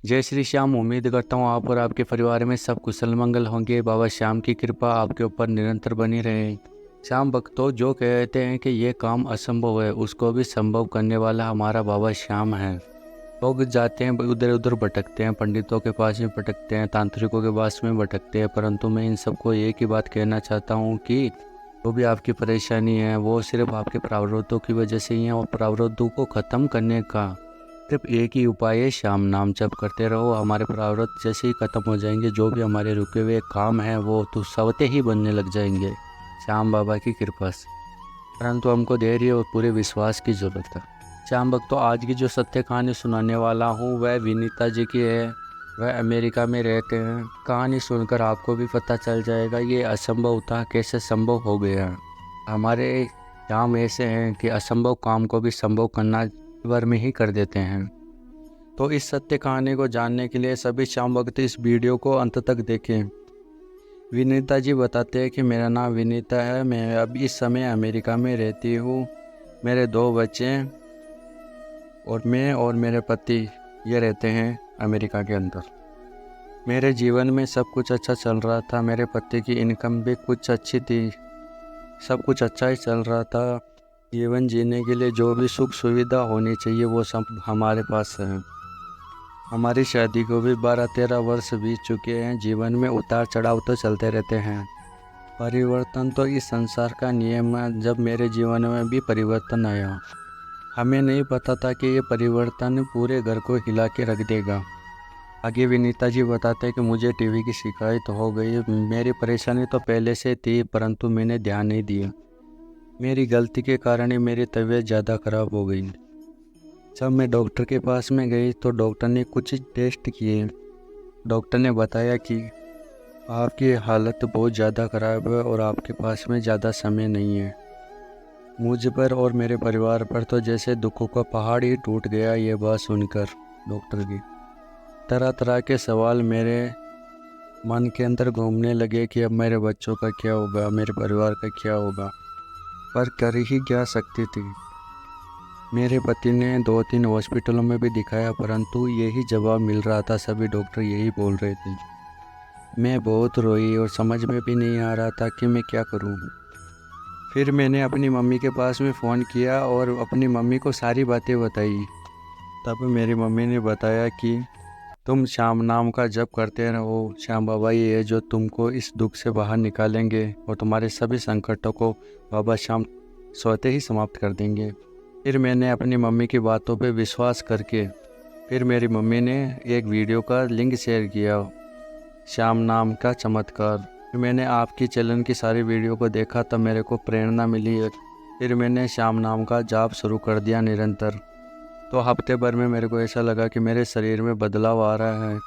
जय श्री श्याम। उम्मीद करता हूँ आप और आपके परिवार में सब कुशल मंगल होंगे। बाबा श्याम की कृपा आपके ऊपर निरंतर बनी रहे। श्याम भक्तों, जो कहते हैं कि ये काम असंभव है, उसको भी संभव करने वाला हमारा बाबा श्याम है। लोग जाते हैं उधर उधर भटकते हैं, पंडितों के पास में भटकते हैं, तांत्रिकों के पास में भटकते हैं, परंतु मैं इन सबको एक ही बात कहना चाहता हूँ कि जो भी आपकी परेशानी है वो सिर्फ आपके प्रारब्धों की वजह से ही है, और प्रारब्धों को ख़त्म करने का सिर्फ एक ही उपाय है, श्याम नाम जप करते रहो। हमारे प्रारब्ध जैसे ही ख़त्म हो जाएंगे, जो भी हमारे रुके हुए काम हैं वो तो स्वतः ही बनने लग जाएंगे श्याम बाबा की कृपा से। परंतु हमको धैर्य और पूरे विश्वास की ज़रूरत है। श्याम भक्तों, आज की जो सत्य कहानी सुनाने वाला हूँ वह विनीता जी की है। वह अमेरिका में रहते हैं। कहानी सुनकर आपको भी पता चल जाएगा ये असंभव था कैसे संभव हो गया। हमारे श्याम ऐसे हैं कि असंभव काम को भी संभव करना भर में ही कर देते हैं। तो इस सत्य कहानी को जानने के लिए सभी श्याम भक्त इस वीडियो को अंत तक देखें। विनीता जी बताते हैं कि मेरा नाम विनीता है, मैं अब इस समय अमेरिका में रहती हूँ। मेरे 2 बच्चे और मैं और मेरे पति ये रहते हैं अमेरिका के अंदर। मेरे जीवन में सब कुछ अच्छा चल रहा था। मेरे पति की इनकम भी कुछ अच्छी थी, सब कुछ अच्छा ही चल रहा था। जीवन जीने के लिए जो भी सुख सुविधा होनी चाहिए वो सब हमारे पास है। हमारी शादी को भी 12-13 वर्ष बीत चुके हैं। जीवन में उतार चढ़ाव तो चलते रहते हैं। परिवर्तन तो इस संसार का नियम है। जब मेरे जीवन में भी परिवर्तन आया, हमें नहीं पता था कि ये परिवर्तन पूरे घर को हिला के रख देगा। आगे विनीता जी बताते हैं कि मुझे टीवी की शिकायत हो गई। मेरी परेशानी तो पहले से थी, परंतु मैंने ध्यान नहीं दिया। मेरी गलती के कारण ही मेरी तबीयत ज़्यादा ख़राब हो गई। जब मैं डॉक्टर के पास में गई तो डॉक्टर ने कुछ टेस्ट किए। डॉक्टर ने बताया कि आपकी हालत बहुत ज़्यादा ख़राब है और आपके पास में ज़्यादा समय नहीं है। मुझ पर और मेरे परिवार पर तो जैसे दुखों का पहाड़ ही टूट गया ये बात सुनकर डॉक्टर की। तरह तरह के सवाल मेरे मन के अंदर घूमने लगे कि अब मेरे बच्चों का क्या होगा, मेरे परिवार का क्या होगा, पर कर ही क्या सकती थी। मेरे पति ने 2-3 हॉस्पिटलों में भी दिखाया, परंतु यही जवाब मिल रहा था। सभी डॉक्टर यही बोल रहे थे। मैं बहुत रोई और समझ में भी नहीं आ रहा था कि मैं क्या करूं। फिर मैंने अपनी मम्मी के पास में फ़ोन किया और अपनी मम्मी को सारी बातें बताई। तब मेरी मम्मी ने बताया कि तुम श्याम नाम का जप करते रहो। श्याम बाबा ही है जो तुमको इस दुख से बाहर निकालेंगे और तुम्हारे सभी संकटों को बाबा श्याम स्वतः ही समाप्त कर देंगे। फिर मैंने अपनी मम्मी की बातों पे विश्वास करके फिर मेरी मम्मी ने एक वीडियो का लिंक शेयर किया, श्याम नाम का चमत्कार। फिर मैंने आपकी चैनल की सारी वीडियो को देखा, तब मेरे को प्रेरणा मिली। फिर मैंने श्याम नाम का जाप शुरू कर दिया निरंतर। तो हफ्ते भर में मेरे को ऐसा लगा कि मेरे शरीर में बदलाव आ रहा है,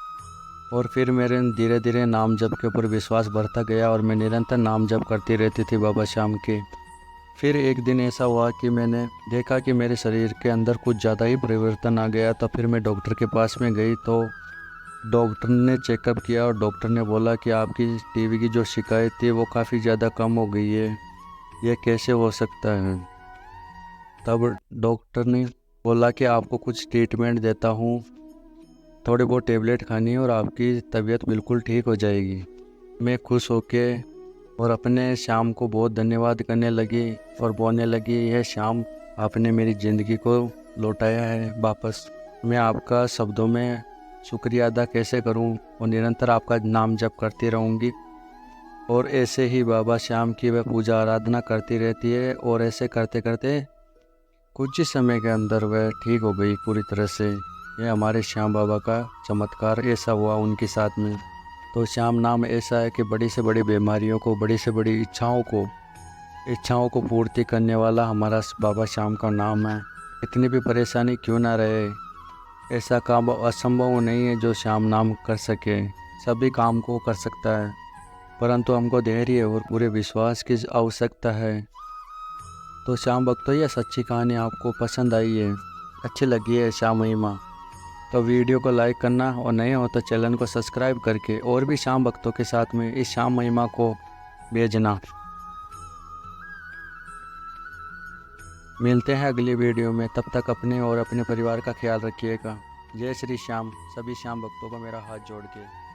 और फिर मेरे धीरे धीरे नाम जप के ऊपर विश्वास बढ़ता गया और मैं निरंतर नाम जप करती रहती थी बाबा श्याम के। फिर एक दिन ऐसा हुआ कि मैंने देखा कि मेरे शरीर के अंदर कुछ ज़्यादा ही परिवर्तन आ गया। तो फिर मैं डॉक्टर के पास में गई तो डॉक्टर ने चेकअप किया और डॉक्टर ने बोला कि आपकी टीबी की जो शिकायत थी वो काफ़ी ज़्यादा कम हो गई है, ये कैसे हो सकता है। तब डॉक्टर ने बोला कि आपको कुछ ट्रीटमेंट देता हूँ, थोड़ी बहुत टेबलेट खानी है और आपकी तबीयत बिल्कुल ठीक हो जाएगी। मैं खुश होके और अपने श्याम को बहुत धन्यवाद करने लगी और बोलने लगी, यह श्याम आपने मेरी ज़िंदगी को लौटाया है वापस। मैं आपका शब्दों में शुक्रिया अदा कैसे करूं, और निरंतर आपका नाम जप करती रहूंगी। और ऐसे ही बाबा श्याम की वह पूजा आराधना करती रहती है, और ऐसे करते करते कुछ ही समय के अंदर वह ठीक हो गई पूरी तरह से। यह हमारे श्याम बाबा का चमत्कार ऐसा हुआ उनके साथ में। तो श्याम नाम ऐसा है कि बड़ी से बड़ी बीमारियों को, बड़ी से बड़ी इच्छाओं को पूर्ति करने वाला हमारा बाबा श्याम का नाम है। इतनी भी परेशानी क्यों ना रहे, ऐसा काम असंभव नहीं है जो श्याम नाम कर सके। सभी काम को कर सकता है, परंतु हमको धैर्य और पूरे विश्वास की आवश्यकता है। तो श्याम भक्तों, यह सच्ची कहानी आपको पसंद आई है, अच्छी लगी है श्याम महिमा, तो वीडियो को लाइक करना, और नए हो तो चैनल को सब्सक्राइब करके और भी श्याम भक्तों के साथ में इस श्याम महिमा को भेजना। मिलते हैं अगली वीडियो में, तब तक अपने और अपने परिवार का ख्याल रखिएगा। जय श्री श्याम। सभी श्याम भक्तों को मेरा हाथ जोड़ के